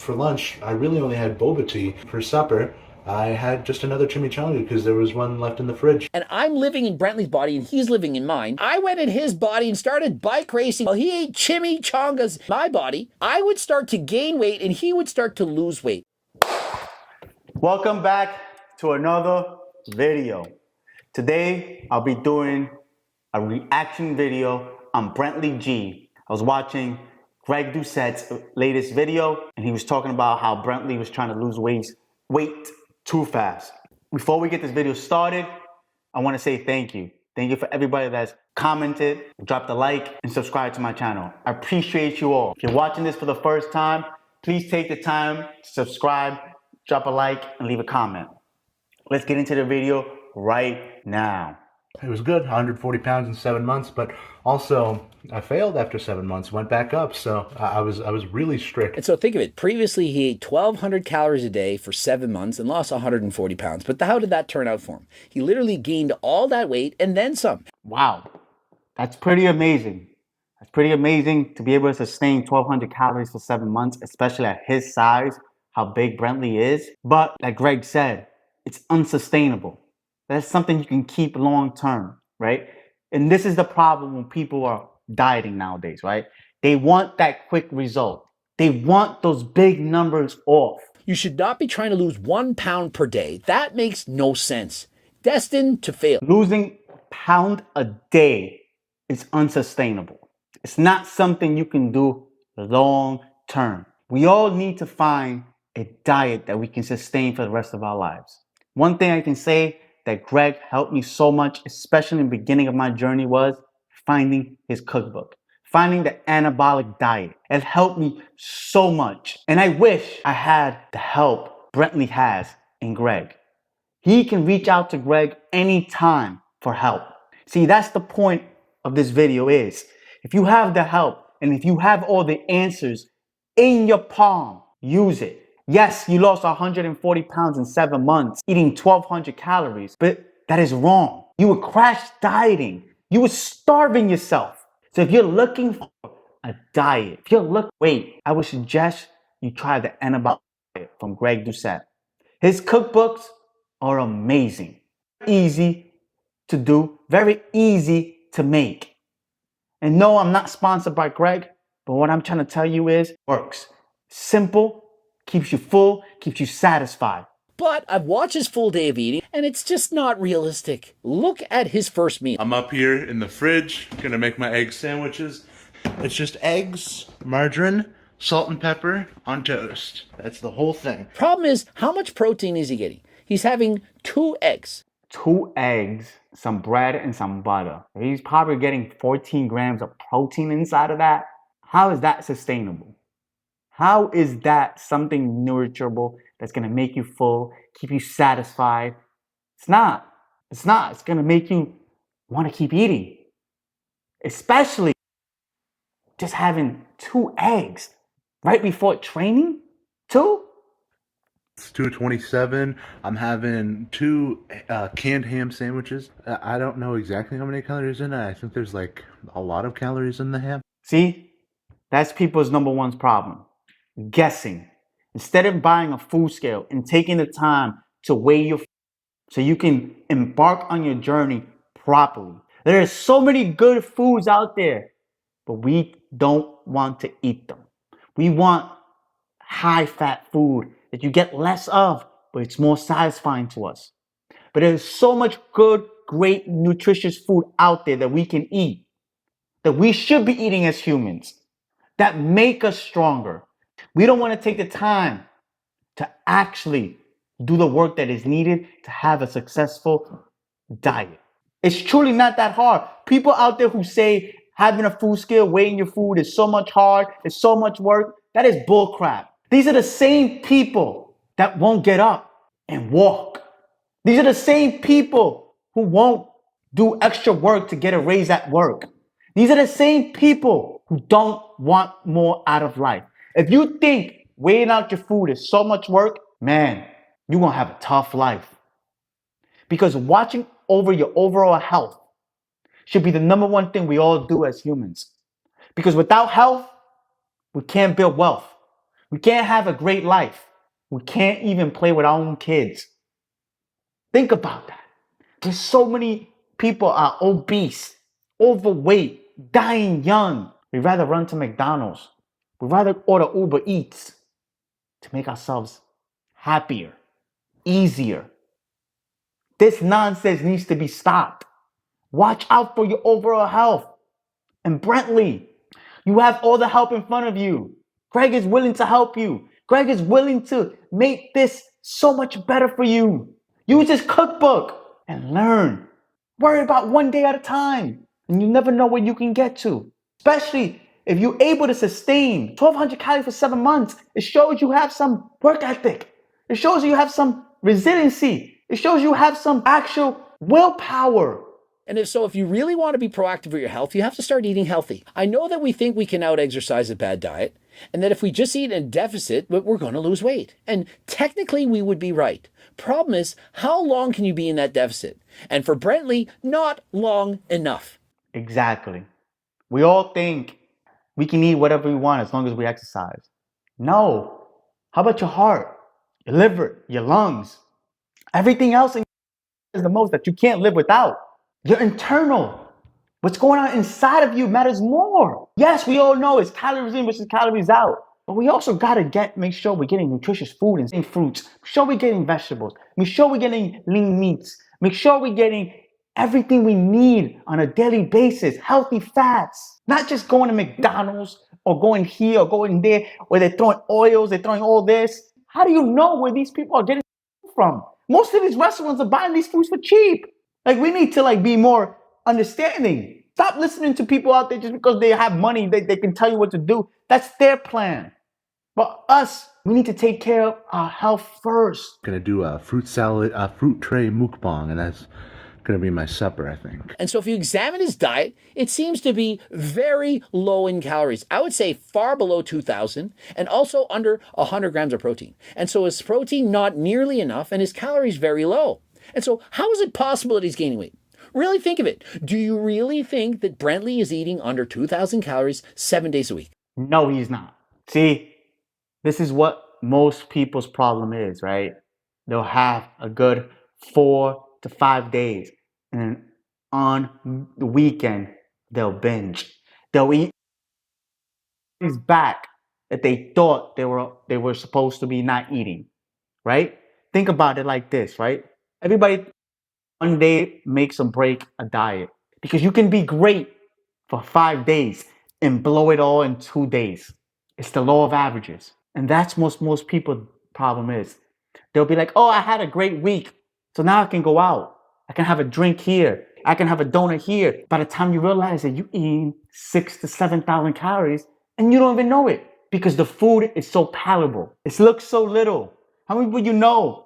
For lunch, I really only had boba tea. For supper, I had just another chimichanga because there was one left in the fridge. And I'm living in Brentley's body and he's living in mine. I went in his body and started bike racing while he ate chimichangas. My body, I would start to gain weight and he would start to lose weight. Welcome back to another video. Today, I'll be doing a reaction video on Brentley G. I was watching Greg Doucette's latest video, and he was talking about how Brentley was trying to lose weight too fast. Before we get this video started, I want to say thank you. Thank you for everybody that's commented, dropped a like, and subscribed to my channel. I appreciate you all. If you're watching this for the first time, please take the time to subscribe, drop a like, and leave a comment. Let's get into the video right now. It was good, 140 pounds in 7 months, but also I failed after 7 months, went back up, so I was really strict. And so think of it. Previously, he ate 1,200 calories a day for 7 months and lost 140 pounds. But how did that turn out for him? He literally gained all that weight and then some. Wow, that's pretty amazing. That's pretty amazing to be able to sustain 1,200 calories for 7 months, especially at his size, how big Brentley is. But like Greg said, it's unsustainable. That's something you can keep long term, right? And this is the problem when people are dieting nowadays, right? They want that quick result. They want those big numbers off. You should not be trying to lose 1 pound per day. That makes no sense. Destined to fail. Losing a pound a day is unsustainable. It's not something you can do long term. We all need to find a diet that we can sustain for the rest of our lives. One thing I can say that Greg helped me so much, especially in the beginning of my journey, was finding his cookbook, finding the anabolic diet. It helped me so much. And I wish I had the help Brentley has in Greg. He can reach out to Greg anytime for help. See, that's the point of this video is, if you have the help and if you have all the answers in your palm, use it. Yes, you lost 140 pounds in 7 months, eating 1,200 calories, but that is wrong. You were crash dieting. You were starving yourself. So if you're looking for a diet, wait, I would suggest you try the anabolic diet from Greg Doucette. His cookbooks are amazing. Easy to do, very easy to make. And no, I'm not sponsored by Greg, but what I'm trying to tell you is, works. Simple, keeps you full, keeps you satisfied. But I've watched his full day of eating, and it's just not realistic. Look at his first meal. I'm up here in the fridge, gonna make my egg sandwiches. It's just eggs, margarine, salt and pepper on toast. That's the whole thing. Problem is, how much protein is he getting? He's having 2 eggs. 2 eggs, some bread, and some butter. He's probably getting 14 grams of protein inside of that. How is that sustainable? How is that something nourishable that's going to make you full, keep you satisfied? It's not. It's not. It's going to make you want to keep eating. Especially just having 2 eggs right before training. 2? It's 2:27. I'm having 2 canned ham sandwiches. I don't know exactly how many calories in it. I think there's like a lot of calories in the ham. See, that's people's number one problem. Guessing. Instead of buying a food scale and taking the time to weigh your food so you can embark on your journey properly. There are so many good foods out there, but we don't want to eat them. We want high fat food that you get less of, but it's more satisfying to us. But there's so much good, great, nutritious food out there that we can eat, that we should be eating as humans, that make us stronger. We don't want to take the time to actually do the work that is needed to have a successful diet. It's truly not that hard. People out there who say having a food scale, weighing your food is so much hard, it's so much work, that is bullcrap. These are the same people that won't get up and walk. These are the same people who won't do extra work to get a raise at work. These are the same people who don't want more out of life. If you think weighing out your food is so much work, man, you're going to have a tough life. Because watching over your overall health should be the number one thing we all do as humans. Because without health, we can't build wealth. We can't have a great life. We can't even play with our own kids. Think about that. There's so many people are obese, overweight, dying young. We'd rather run to McDonald's. We'd rather order Uber Eats to make ourselves happier, easier. This nonsense needs to be stopped. Watch out for your overall health. And Brentley, you have all the help in front of you. Greg is willing to help you. Greg is willing to make this so much better for you. Use this cookbook and learn. Worry about one day at a time. And you never know where you can get to. Especially if you're able to sustain 1,200 calories for 7 months. It shows you have some work ethic. It shows you have some resiliency. It shows you have some actual willpower. And if you really want to be proactive with your health, you have to start eating healthy. I know that we think we can out-exercise a bad diet, and that if we just eat in a deficit, we're going to lose weight. And technically, we would be right. Problem is, how long can you be in that deficit? And for Brentley, not long enough. Exactly. We all think we can eat whatever we want as long as we exercise. No. How about your heart, your liver, your lungs? Everything else is the most that you can't live without. Your internal. What's going on inside of you matters more. Yes, we all know it's calories in versus calories out. But we also gotta make sure we're getting nutritious food and fruits. Make sure we're getting vegetables. Make sure we're getting lean meats. Make sure we're getting everything we need on a daily basis. Healthy fats. Not just going to McDonald's or going here or going there where they're throwing oils, they're throwing all this. How do you know where these people are getting from? Most of these restaurants are buying these foods for cheap. Like, we need to be more understanding. Stop listening to people out there just because they have money, they can tell you what to do. That's their plan. But us, we need to take care of our health first. Gonna do a fruit salad, a fruit tray mukbang, and that's gonna be my supper, I think. And so if you examine his diet, it seems to be very low in calories. I would say far below 2,000 and also under 100 grams of protein. And so his protein not nearly enough and his calories very low. And so how is it possible that he's gaining weight? Really think of it. Do you really think that Brentley is eating under 2,000 calories 7 days a week? No, he's not. See, this is what most people's problem is, right? They'll have a good 4 to 5 days. And on the weekend, they'll binge. They'll eat things back that they thought they were supposed to be not eating, right? Think about it like this, right? Everybody one day makes or break a diet because you can be great for 5 days and blow it all in 2 days. It's the law of averages. And that's most people's problem is. They'll be like, oh, I had a great week. So now I can go out. I can have a drink here. I can have a donut here. By the time you realize that you're eating 6,000 to 7,000 calories and you don't even know it because the food is so palatable. It looks so little. How many people you know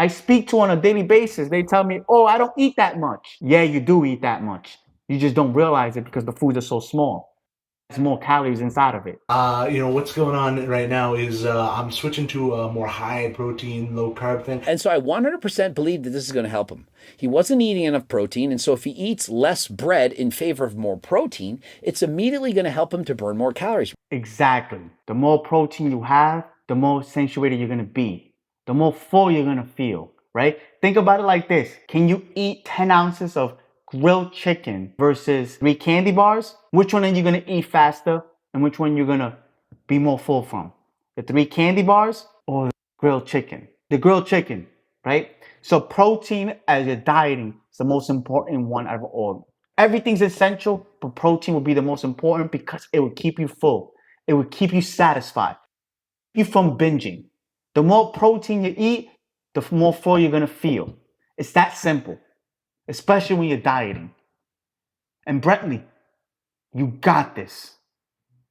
I speak to on a daily basis, they tell me, oh, I don't eat that much. Yeah, you do eat that much. You just don't realize it because the foods are so small. There's more calories inside of it. What's going on right now is I'm switching to a more high protein, low carb thing. And so I 100% believe that this is going to help him. He wasn't eating enough protein, and so if he eats less bread in favor of more protein, it's immediately going to help him to burn more calories. Exactly. The more protein you have, the more satiated you're going to be. The more full you're going to feel, right? Think about it like this. Can you eat 10 ounces of grilled chicken versus 3 candy bars? Which one are you going to eat faster and which one you're going to be more full from? The 3 candy bars or the grilled chicken? The grilled chicken, right? So protein as you're dieting is the most important one out of all. Everything's essential, but protein will be the most important because it will keep you full. It will keep you satisfied. Keep you from binging. The more protein you eat, the more full you're going to feel. It's that simple, especially when you're dieting. And Brentley, you got this,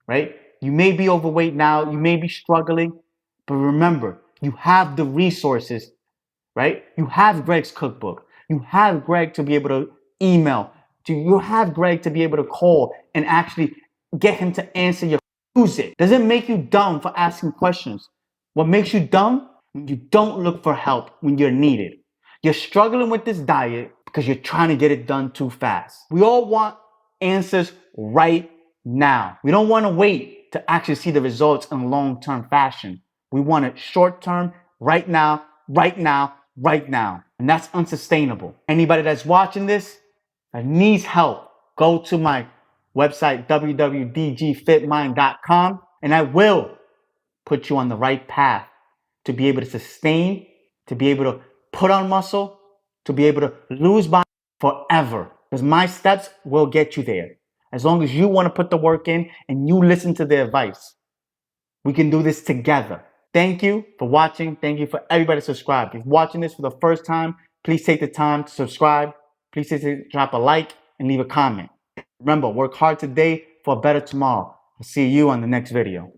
right? You may be overweight now, you may be struggling, but remember, you have the resources, right? You have Greg's cookbook. You have Greg to be able to email. You have Greg to be able to call and actually get him to answer your use it. Doesn't make you dumb for asking questions. What makes you dumb? When you don't look for help when you're needed. You're struggling with this diet because you're trying to get it done too fast. We all want answers right now. We don't want to wait. to actually see the results in long-term fashion. We want it short-term, right now, right now, right now. And that's unsustainable. Anybody that's watching this that needs help, go to my website, www.dgfitmind.com, and I will put you on the right path to be able to sustain, to be able to put on muscle, to be able to lose body forever. Because my steps will get you there. As long as you want to put the work in and you listen to the advice, we can do this together. Thank you for watching. Thank you for everybody subscribed. If you're watching this for the first time, please take the time to subscribe. Please drop a like and leave a comment. Remember, work hard today for a better tomorrow. I'll see you on the next video.